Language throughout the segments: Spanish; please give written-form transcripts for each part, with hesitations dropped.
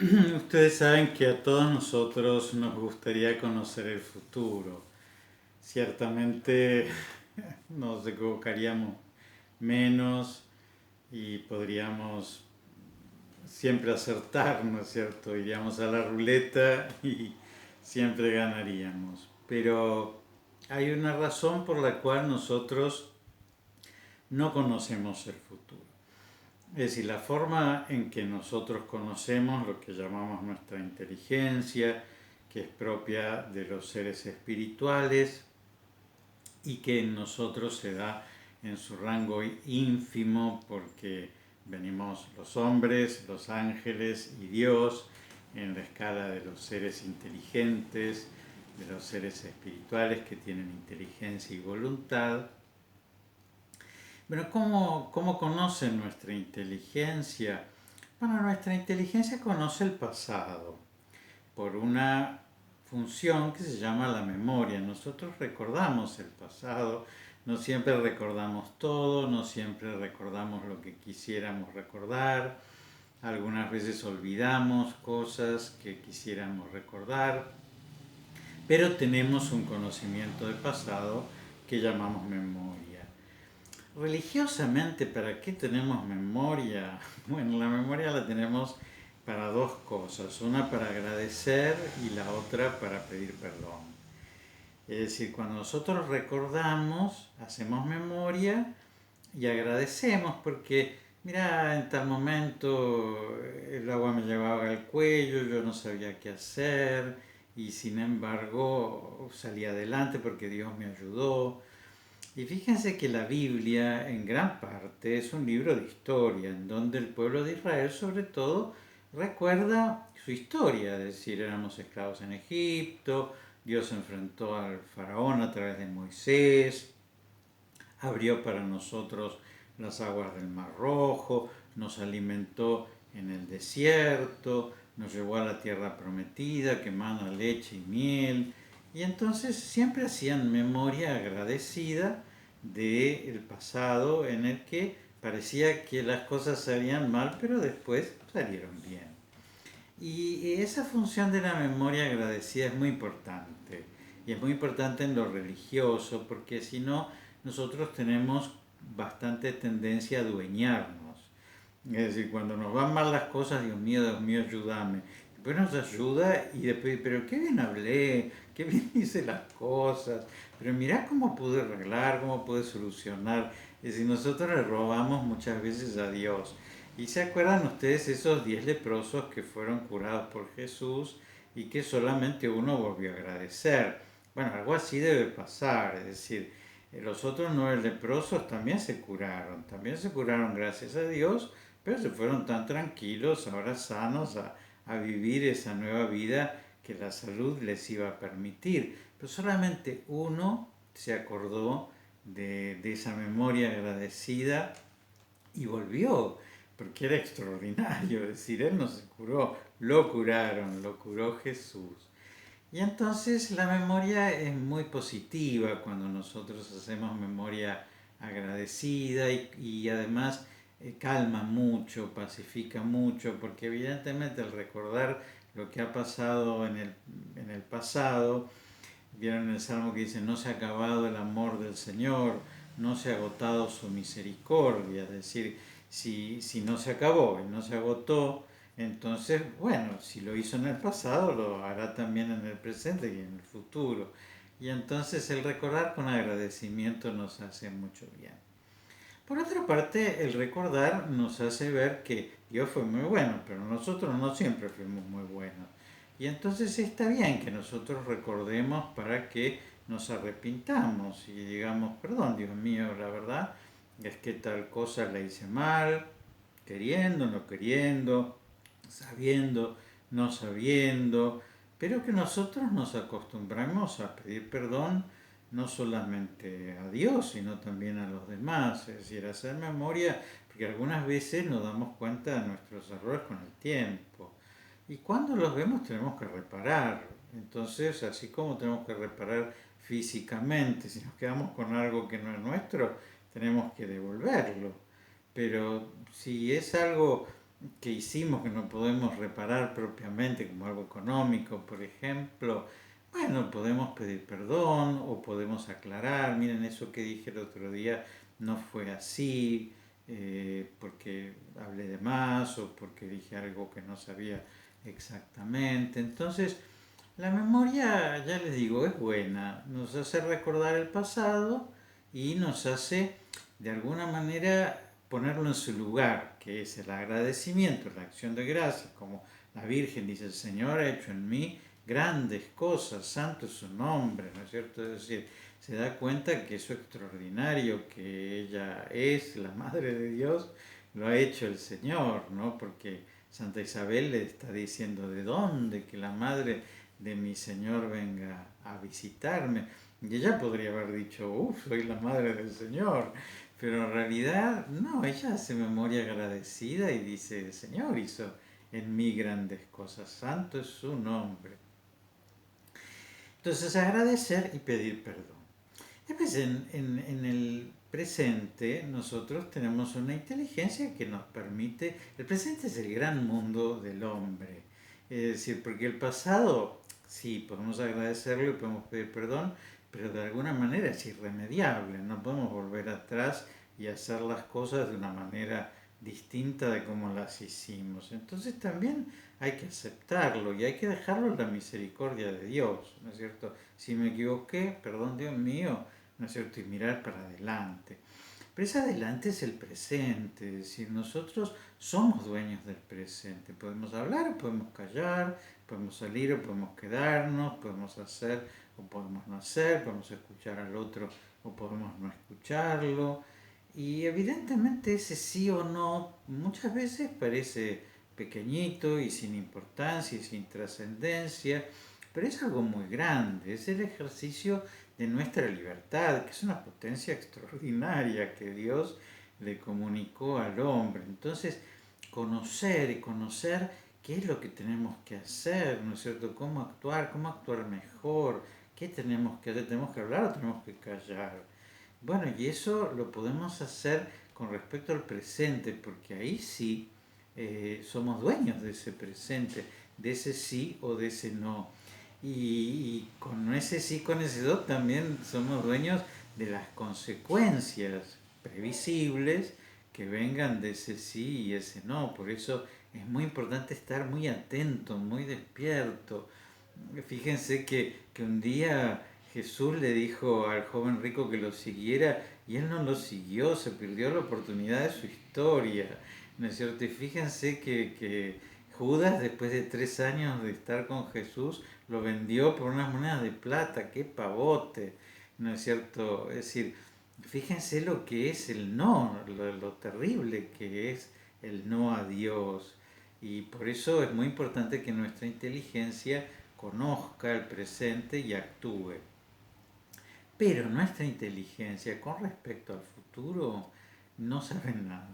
Ustedes saben que a todos nosotros nos gustaría conocer el futuro. Ciertamente nos equivocaríamos menos y podríamos siempre acertar, ¿no es cierto? Iríamos a la ruleta y siempre ganaríamos. Pero hay una razón por la cual nosotros no conocemos el futuro. Es decir, la forma en que nosotros conocemos lo que llamamos nuestra inteligencia, que es propia de los seres espirituales y que en nosotros se da en su rango ínfimo porque venimos los hombres, los ángeles y Dios en la escala de los seres inteligentes, de los seres espirituales que tienen inteligencia y voluntad. Pero ¿cómo conocen nuestra inteligencia? Bueno, nuestra inteligencia conoce el pasado por una función que se llama la memoria. Nosotros recordamos el pasado, no siempre recordamos todo, no siempre recordamos lo que quisiéramos recordar, algunas veces olvidamos cosas que quisiéramos recordar, pero tenemos un conocimiento del pasado que llamamos memoria. Religiosamente, ¿para qué tenemos memoria? Bueno, la memoria la tenemos para dos cosas, una para agradecer y la otra para pedir perdón. Es decir, cuando nosotros recordamos, hacemos memoria y agradecemos porque, mira, en tal momento el agua me llevaba al cuello, yo no sabía qué hacer y sin embargo salí adelante porque Dios me ayudó. Y fíjense que la Biblia en gran parte es un libro de historia, en donde el pueblo de Israel sobre todo recuerda su historia, es decir, éramos esclavos en Egipto, Dios enfrentó al faraón a través de Moisés, abrió para nosotros las aguas del Mar Rojo, nos alimentó en el desierto, nos llevó a la tierra prometida que emana leche y miel. Y entonces siempre hacían memoria agradecida del pasado en el que parecía que las cosas salían mal, pero después salieron bien. Y esa función de la memoria agradecida es muy importante. Y es muy importante en lo religioso, porque si no, nosotros tenemos bastante tendencia a adueñarnos. Es decir, cuando nos van mal las cosas, Dios mío, ayúdame. Después nos ayuda y después, pero qué bien hablé, qué bien hice las cosas, pero mirá cómo pude arreglar, cómo pude solucionar. Es decir, nosotros le robamos muchas veces a Dios. ¿Y se acuerdan ustedes esos 10 leprosos que fueron curados por Jesús y que solamente uno volvió a agradecer? Bueno, algo así debe pasar, es decir, los otros 9 leprosos también se curaron gracias a Dios, pero se fueron tan tranquilos, ahora sanos, a vivir esa nueva vida que la salud les iba a permitir. Pero solamente uno se acordó de esa memoria agradecida y volvió, porque era extraordinario, es decir, él no se curó, lo curaron, lo curó Jesús. Y entonces la memoria es muy positiva cuando nosotros hacemos memoria agradecida y además calma mucho, pacifica mucho, porque evidentemente al recordar lo que ha pasado en el pasado, vieron el Salmo que dice, no se ha acabado el amor del Señor, no se ha agotado su misericordia, es decir, si no se acabó y no se agotó, entonces, bueno, si lo hizo en el pasado, lo hará también en el presente y en el futuro. Y entonces el recordar con agradecimiento nos hace mucho bien. Por otra parte, el recordar nos hace ver que Dios fue muy bueno, pero nosotros no siempre fuimos muy buenos. Y entonces está bien que nosotros recordemos para que nos arrepintamos y digamos, perdón Dios mío, la verdad es que tal cosa la hice mal, queriendo, no queriendo, sabiendo, no sabiendo, pero que nosotros nos acostumbramos a pedir perdón no solamente a Dios, sino también a los demás, es decir, hacer memoria, porque algunas veces nos damos cuenta de nuestros errores con el tiempo. Y cuando los vemos tenemos que reparar. Entonces, así como tenemos que reparar físicamente, si nos quedamos con algo que no es nuestro, tenemos que devolverlo. Pero si es algo que hicimos que no podemos reparar propiamente, como algo económico, por ejemplo, bueno, podemos pedir perdón o podemos aclarar, miren, eso que dije el otro día no fue así, porque hablé de más o porque dije algo que no sabía exactamente. Entonces, la memoria, ya les digo, es buena, nos hace recordar el pasado y nos hace de alguna manera ponerlo en su lugar, que es el agradecimiento, la acción de gracias, como la Virgen dice, el Señor ha hecho en mí grandes cosas, santo es su nombre, ¿no es cierto? Es decir, se da cuenta que eso extraordinario que ella es, la Madre de Dios, lo ha hecho el Señor, ¿no? Porque Santa Isabel le está diciendo, ¿de dónde que la Madre de mi Señor venga a visitarme? Y ella podría haber dicho, uff, soy la Madre del Señor. Pero en realidad, no, ella hace memoria agradecida y dice, el Señor hizo en mí grandes cosas, santo es su nombre. Entonces, agradecer y pedir perdón. Después, en el presente, nosotros tenemos una inteligencia que nos permite, el presente es el gran mundo del hombre. Es decir, porque el pasado, sí, podemos agradecerlo y podemos pedir perdón, pero de alguna manera es irremediable, no podemos volver atrás y hacer las cosas de una manera distinta de como las hicimos. Entonces también hay que aceptarlo y hay que dejarlo en la misericordia de Dios, ¿no es cierto? Si me equivoqué, perdón Dios mío, ¿no es cierto? Y mirar para adelante. Pero ese adelante es el presente, es decir, nosotros somos dueños del presente. Podemos hablar o podemos callar, podemos salir o podemos quedarnos, podemos hacer o podemos no hacer, podemos escuchar al otro o podemos no escucharlo. Y evidentemente ese sí o no muchas veces parece pequeñito y sin importancia y sin trascendencia, pero es algo muy grande, es el ejercicio de nuestra libertad, que es una potencia extraordinaria que Dios le comunicó al hombre. Entonces, conocer y conocer qué es lo que tenemos que hacer, ¿no es cierto? Cómo actuar mejor, qué tenemos que hacer, tenemos que hablar o tenemos que callar. Bueno, y eso lo podemos hacer con respecto al presente, porque ahí sí somos dueños de ese presente, de ese sí o de ese no. Y con ese sí, con ese no, también somos dueños de las consecuencias previsibles que vengan de ese sí y ese no. Por eso es muy importante estar muy atento, muy despierto. Fíjense que un día Jesús le dijo al joven rico que lo siguiera y él no lo siguió, se perdió la oportunidad de su historia, ¿no es cierto? Y fíjense que Judas, después de 3 años de estar con Jesús, lo vendió por unas monedas de plata, qué pavote, ¿no es cierto? Es decir, fíjense lo que es el no, lo terrible que es el no a Dios. Y por eso es muy importante que nuestra inteligencia conozca el presente y actúe. Pero nuestra inteligencia con respecto al futuro no sabe nada.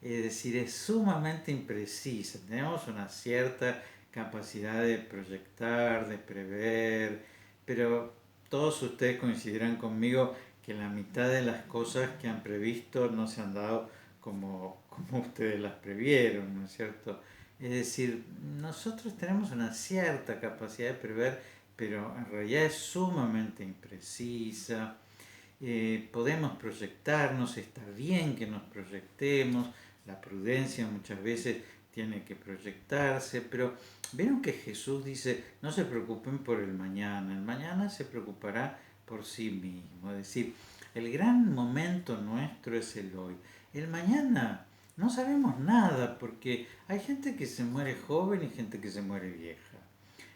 Es decir, es sumamente imprecisa. Tenemos una cierta capacidad de proyectar, de prever, pero todos ustedes coincidirán conmigo que la mitad de las cosas que han previsto no se han dado como ustedes las previeron, ¿no es cierto? Es decir, nosotros tenemos una cierta capacidad de prever, pero en realidad es sumamente imprecisa. Podemos proyectarnos, está bien que nos proyectemos, la prudencia muchas veces tiene que proyectarse, pero vieron que Jesús dice, no se preocupen por el mañana se preocupará por sí mismo, es decir, el gran momento nuestro es el hoy, el mañana no sabemos nada porque hay gente que se muere joven y gente que se muere vieja.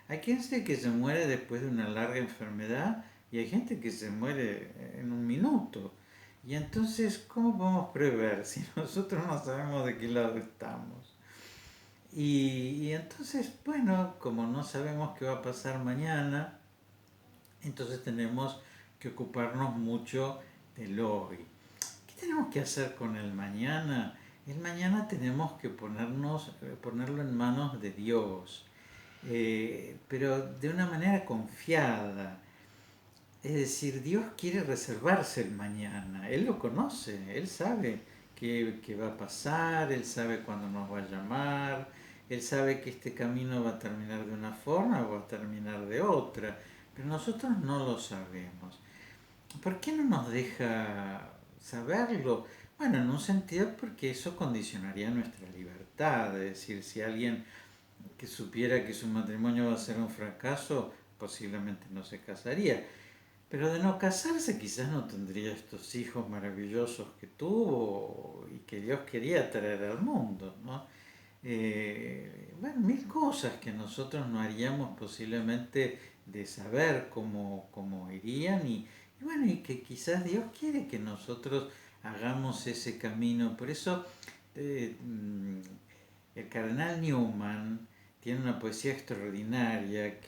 Hay gente que se muere después de una larga enfermedad y hay gente que se muere en un minuto. Y entonces, ¿cómo podemos prever si nosotros no sabemos de qué lado estamos? Y entonces, bueno, como no sabemos qué va a pasar mañana, entonces tenemos que ocuparnos mucho del hoy. ¿Qué tenemos que hacer con el mañana? El mañana tenemos que ponerlo en manos de Dios, pero de una manera confiada. Es decir, Dios quiere reservarse el mañana, Él lo conoce, Él sabe qué va a pasar, Él sabe cuándo nos va a llamar, Él sabe que este camino va a terminar de una forma o va a terminar de otra, pero nosotros no lo sabemos. ¿Por qué no nos deja saberlo? Bueno, en un sentido porque eso condicionaría nuestra libertad, es decir, si alguien que supiera que su matrimonio va a ser un fracaso, posiblemente no se casaría. Pero de no casarse quizás no tendría estos hijos maravillosos que tuvo y que Dios quería traer al mundo, ¿no? Bueno, mil cosas que nosotros no haríamos posiblemente de saber cómo irían y bueno, y que quizás Dios quiere que nosotros hagamos ese camino. Por eso eh, mm, el cardenal Newman tiene una poesía extraordinaria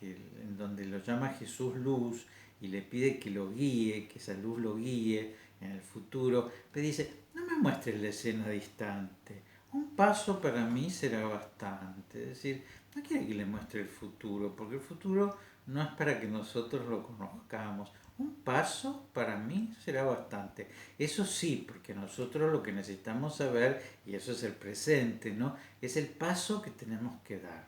en donde lo llama Jesús Luz y le pide que lo guíe, que esa luz lo guíe en el futuro. Pero dice, no me muestres la escena distante, un paso para mí será bastante. Es decir, no quiere que le muestre el futuro, porque el futuro no es para que nosotros lo conozcamos. Un paso para mí será bastante. Eso sí, porque nosotros lo que necesitamos saber, y eso es el presente, ¿no? Es el paso que tenemos que dar.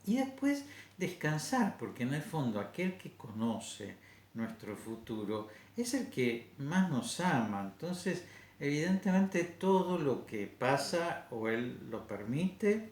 Y después descansar, porque en el fondo aquel que conoce nuestro futuro es el que más nos ama. Entonces, evidentemente todo lo que pasa o él lo permite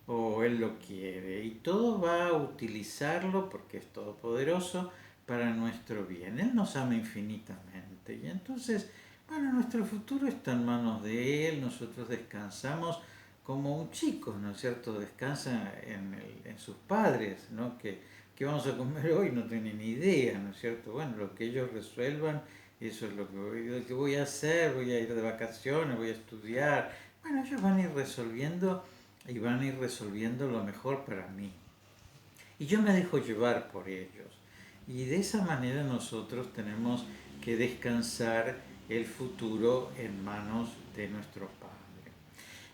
o él lo quiere y todo va a utilizarlo porque es todopoderoso para nuestro bien. Él nos ama infinitamente y entonces, bueno, nuestro futuro está en manos de él, nosotros descansamos como un chico, ¿no es cierto? Descansa en sus padres, ¿no? Que vamos a comer hoy no tienen ni idea, ¿no es cierto? Bueno, lo que ellos resuelvan, eso es lo que voy a hacer, voy a ir de vacaciones, voy a estudiar. Bueno, ellos van a ir resolviendo y van a ir resolviendo lo mejor para mí. Y yo me dejo llevar por ellos. Y de esa manera nosotros tenemos que descansar el futuro en manos de nuestro Padre.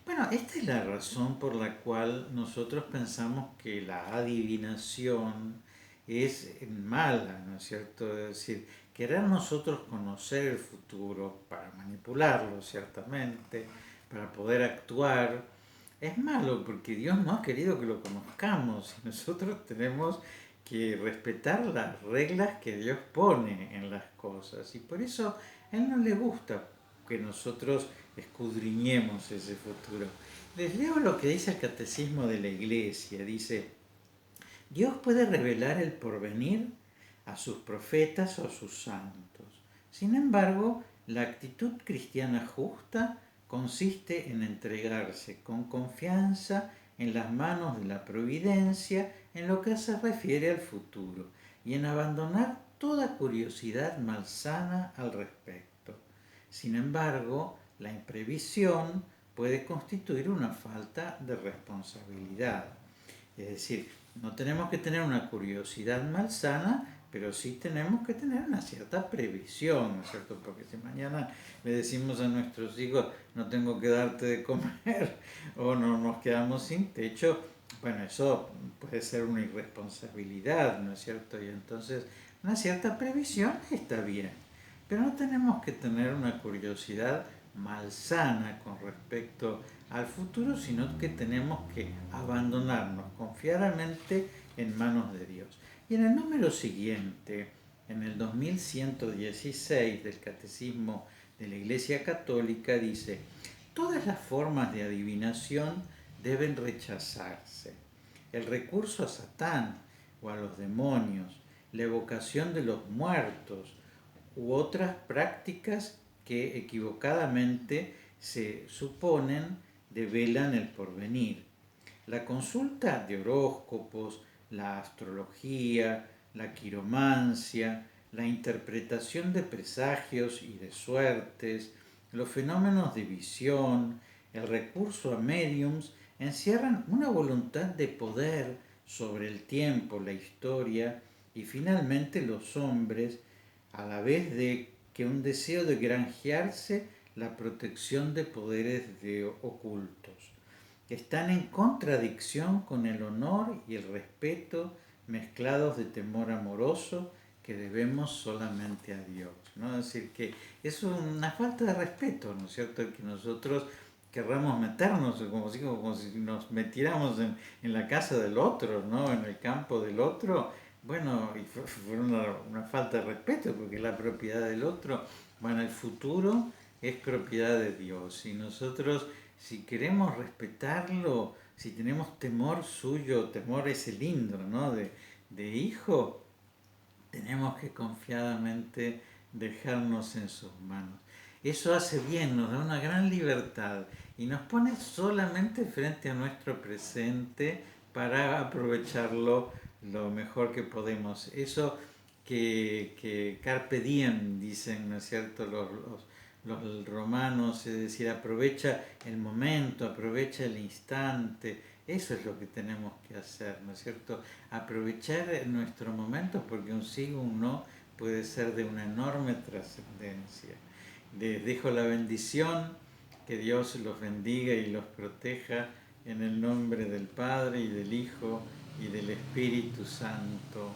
Bueno, esta es la razón por la cual nosotros pensamos que la adivinación es mala, ¿no es cierto? Es decir, querer nosotros conocer el futuro para manipularlo, ciertamente, para poder actuar, es malo porque Dios no ha querido que lo conozcamos y nosotros tenemos que respetar las reglas que Dios pone en las cosas y por eso a Él no le gusta que nosotros escudriñemos ese futuro. Les leo lo que dice el Catecismo de la Iglesia. Dice, Dios puede revelar el porvenir a sus profetas o a sus santos. Sin embargo, la actitud cristiana justa consiste en entregarse con confianza en las manos de la providencia en lo que se refiere al futuro y en abandonar toda curiosidad malsana al respecto. Sin embargo, la imprevisión puede constituir una falta de responsabilidad. Es decir, no tenemos que tener una curiosidad malsana, pero sí tenemos que tener una cierta previsión, ¿no es cierto? Porque si mañana le decimos a nuestros hijos, no tengo que darte de comer, o no nos quedamos sin techo, bueno, eso puede ser una irresponsabilidad, ¿no es cierto? Y entonces una cierta previsión está bien, pero no tenemos que tener una curiosidad malsana con respecto al futuro, sino que tenemos que abandonarnos confiadamente en manos de Dios. Y en el número siguiente, en el 2116 del Catecismo de la Iglesia Católica, dice, todas las formas de adivinación deben rechazarse. El recurso a Satán o a los demonios, la evocación de los muertos u otras prácticas que equivocadamente se suponen develan el porvenir. La consulta de horóscopos, la astrología, la quiromancia, la interpretación de presagios y de suertes, los fenómenos de visión, el recurso a mediums, encierran una voluntad de poder sobre el tiempo, la historia y finalmente los hombres, a la vez de que un deseo de granjearse la protección de poderes ocultos. Están en contradicción con el honor y el respeto mezclados de temor amoroso que debemos solamente a Dios, ¿no? Es decir, que eso es una falta de respeto, ¿no es cierto?, el que nosotros querramos meternos, como si nos metiéramos en la casa del otro, ¿no?, en el campo del otro. Bueno, y fue una falta de respeto, porque es la propiedad del otro. Bueno, el futuro es propiedad de Dios, y nosotros, si queremos respetarlo, si tenemos temor suyo, temor ese lindo, ¿no?, de hijo, tenemos que confiadamente dejarnos en sus manos. Eso hace bien, nos da una gran libertad y nos pone solamente frente a nuestro presente para aprovecharlo lo mejor que podemos. Eso que carpe diem dicen, ¿no es cierto?, los romanos, es decir, aprovecha el momento, aprovecha el instante. Eso es lo que tenemos que hacer, ¿no es cierto? Aprovechar nuestros momentos, porque un sí o un no puede ser de una enorme trascendencia. Les dejo la bendición, que Dios los bendiga y los proteja en el nombre del Padre y del Hijo y del Espíritu Santo.